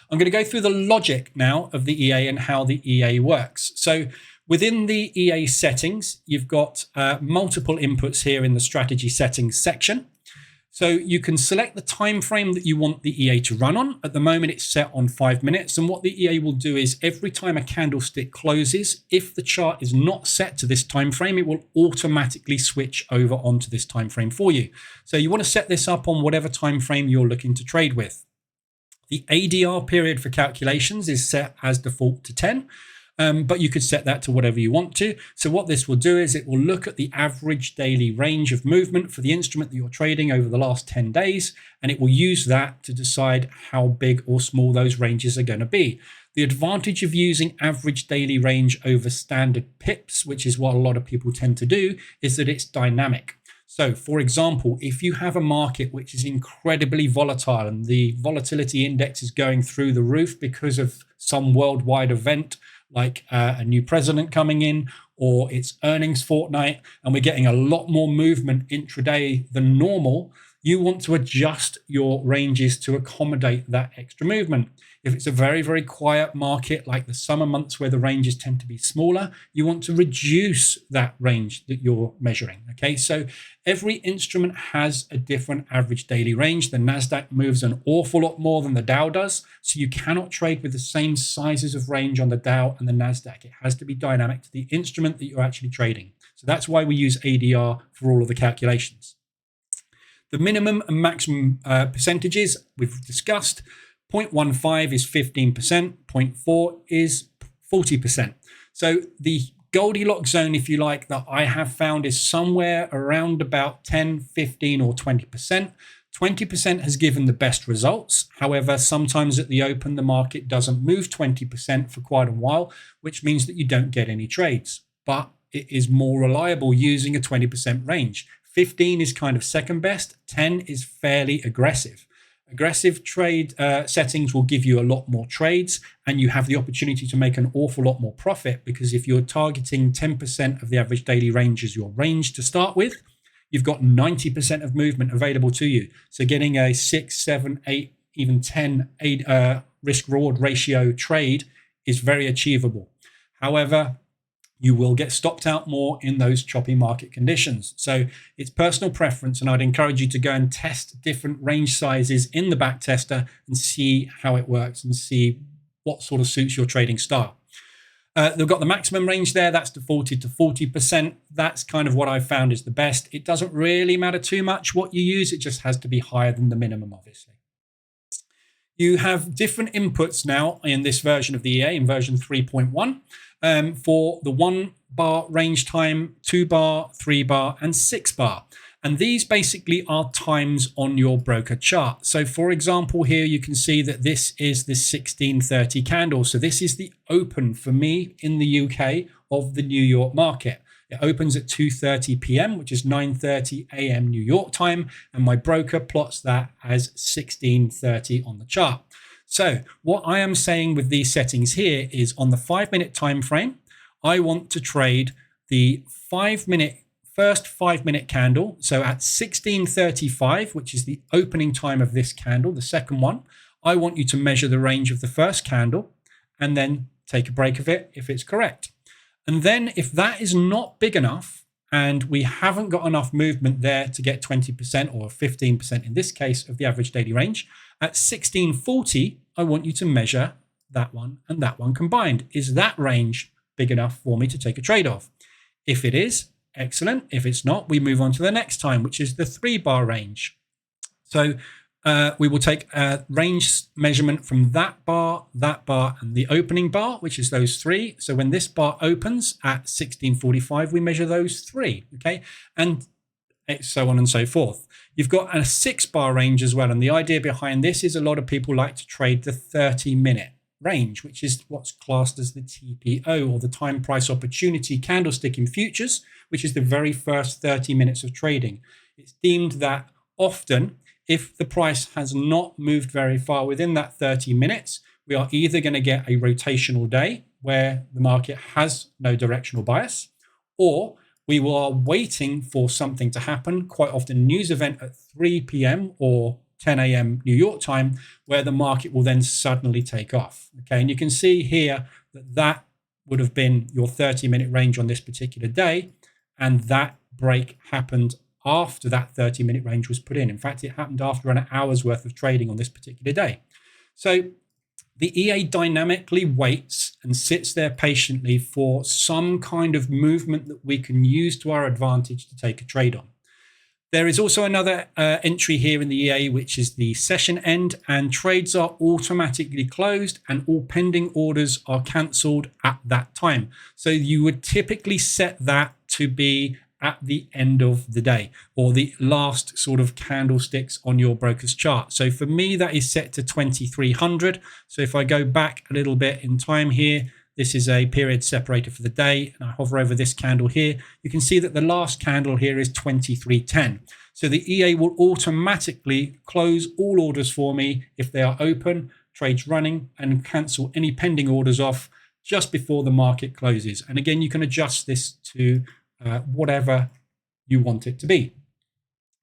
I'm going to go through the logic now of the EA and how the EA works. So within the EA settings, you've got multiple inputs here in the strategy settings section. So you can select the time frame that you want the EA to run on. At the moment, it's set on 5 minutes. And what the EA will do is every time a candlestick closes, if the chart is not set to this time frame, it will automatically switch over onto this time frame for you. So you want to set this up on whatever time frame you're looking to trade with. The ADR period for calculations is set as default to 10. But you could set that to whatever you want to. So what this will do is it will look at the average daily range of movement for the instrument that you're trading over the last 10 days, and it will use that to decide how big or small those ranges are going to be. The advantage of using average daily range over standard pips, which is what a lot of people tend to do, is that it's dynamic. So, for example, if you have a market which is incredibly volatile and the volatility index is going through the roof because of some worldwide event, like a new president coming in, or it's earnings fortnight, and we're getting a lot more movement intraday than normal, you want to adjust your ranges to accommodate that extra movement. If it's a very, very quiet market, like the summer months where the ranges tend to be smaller, you want to reduce that range that you're measuring. Okay, so every instrument has a different average daily range. The NASDAQ moves an awful lot more than the Dow does, so you cannot trade with the same sizes of range on the Dow and the NASDAQ. It has to be dynamic to the instrument that you're actually trading. So that's why we use ADR for all of the calculations. The minimum and maximum percentages we've discussed. 0.15 is 15%, 0.4 is 40%. So the Goldilocks zone, if you like, that I have found is somewhere around about 10, 15 or 20%. 20% has given the best results. However, sometimes at the open, the market doesn't move 20% for quite a while, which means that you don't get any trades. But it is more reliable using a 20% range. 15 is kind of second best. 10 is fairly aggressive. Aggressive trade settings will give you a lot more trades, and you have the opportunity to make an awful lot more profit, because if you're targeting 10% of the average daily range as your range to start with, you've got 90% of movement available to you. So getting a 6, 7, 8, even 10 risk reward ratio trade is very achievable. However, you will get stopped out more in those choppy market conditions. So it's personal preference, and I'd encourage you to go and test different range sizes in the back tester and see how it works and see what sort of suits your trading style. They've got the maximum range there. That's defaulted to 40%. That's kind of what I've found is the best. It doesn't really matter too much what you use. It just has to be higher than the minimum, obviously. You have different inputs now in this version of the EA, in version 3.1. For the 1 bar range time, 2 bar, 3 bar, and 6 bar. And these basically are times on your broker chart. So for example, here you can see that this is the 1630 candle. So this is the open for me in the UK of the New York market. It opens at 2:30 p.m., which is 9:30 a.m. New York time. And my broker plots that as 1630 on the chart. So what I am saying with these settings here is on the 5-minute time frame, I want to trade the first 5-minute candle. So at 16:35, which is the opening time of this candle, the second one, I want you to measure the range of the first candle and then take a break of it if it's correct. And then if that is not big enough and we haven't got enough movement there to get 20% or 15% in this case of the average daily range, at 1640, I want you to measure that one and that one combined. Is that range big enough for me to take a trade off? If it is, excellent. If it's not, we move on to the next time, which is the 3-bar range. So we will take a range measurement from that bar, and the opening bar, which is those 3. So when this bar opens at 1645, we measure those 3, okay? And so on and so forth. You've got a 6-bar range as well. And the idea behind this is a lot of people like to trade the 30-minute range, which is what's classed as the TPO, or the time price opportunity candlestick in futures, which is the very first 30 minutes of trading. It's deemed that often, if the price has not moved very far within that 30 minutes, we are either going to get a rotational day where the market has no directional bias, or we are waiting for something to happen, quite often news event at 3 p.m. or 10 a.m. New York time, where the market will then suddenly take off. Okay, and you can see here that that would have been your 30-minute range on this particular day, and that break happened after that 30-minute range was put in. In fact, it happened after an hour's worth of trading on this particular day. So the EA dynamically waits and sits there patiently for some kind of movement that we can use to our advantage to take a trade on. There is also another entry here in the EA, which is the session end, and trades are automatically closed and all pending orders are cancelled at that time. So you would typically set that to be at the end of the day, or the last sort of candlesticks on your broker's chart. So for me, that is set to 2300. So if I go back a little bit in time here, this is a period separator for the day, and I hover over this candle here, you can see that the last candle here is 2310. So the EA will automatically close all orders for me if they are open, trades running, and cancel any pending orders off just before the market closes. And again, you can adjust this to whatever you want it to be.